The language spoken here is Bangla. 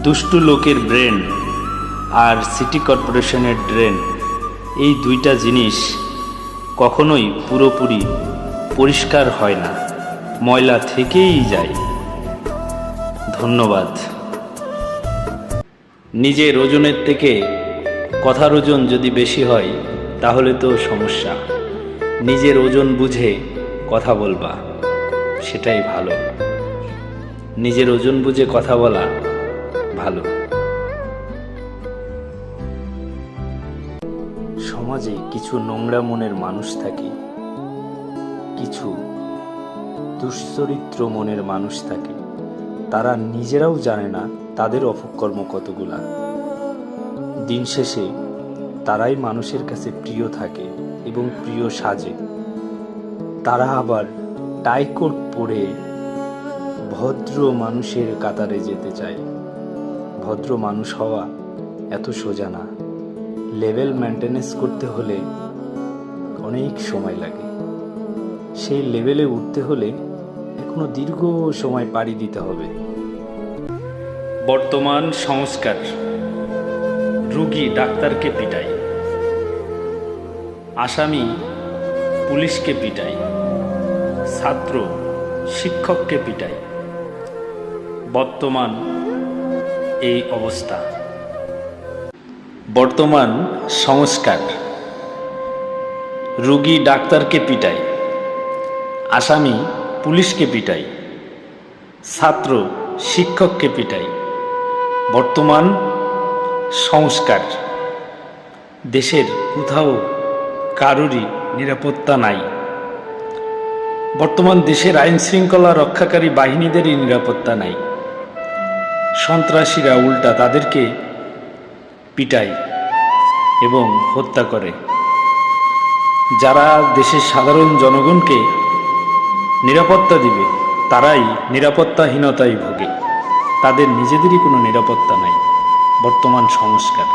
দুষ্টু লোকের ব্রেন আর সিটি কর্পোরেশনের ড্রেন, এই দুইটা জিনিস কখনোই পুরোপুরি পরিষ্কার হয় না, ময়লা থেকেই যায়। ধন্যবাদ। নিজের ওজনের থেকে কথার ওজন যদি বেশি হয় তাহলে তো সমস্যা। নিজের ওজন বুঝে কথা বলবা, সেটাই ভালো। নিজের ওজন বুঝে কথা বলা ভালো। সমাজে কিছু নোংরা মনের মানুষ থাকে, কিছু দুশ্চরিত্র মনের মানুষ থাকে। তারা নিজেরাও জানে না তাদের অপকর্ম কতগুলা। দিন শেষে তারাই মানুষের কাছে প্রিয় থাকে এবং প্রিয় সাজে। তারা আবার টাইকোট পরে ভদ্র মানুষের কাতারে যেতে চায়। ভদ্র মানুষ হওয়া এত সোজা না। লেভেল মেনটেনেন্স করতে হলে অনেক সময় লাগে। সেই লেভেলে উঠতে হলে এখনো দীর্ঘ সময় পাড়ি দিতে হবে। বর্তমান সংস্কার: রোগী ডাক্তারকে পিটায়, আসামি পুলিশকে পিটায়, ছাত্র শিক্ষককে পিটায়। বর্তমান এই অবস্থা। বর্তমান সংস্কার: রোগী ডাক্তারকে পিটায়, আসামি পুলিশকে পিটায়, ছাত্র শিক্ষককে পিটায়। বর্তমান সংস্কার: দেশের কোথাও কারোরই নিরাপত্তা নাই। বর্তমান দেশের আইন শৃঙ্খলা রক্ষাকারী বাহিনীদেরই নিরাপত্তা নাই। সন্ত্রাসীরা উল্টা তাদেরকে পিটায় এবং হত্যা করে। যারা দেশের সাধারণ জনগণকে নিরাপত্তা দিবে তারাই নিরাপত্তাহীনতায় ভোগে। তাদের নিজেদেরই কোনো নিরাপত্তা নাই। বর্তমান সংস্কার।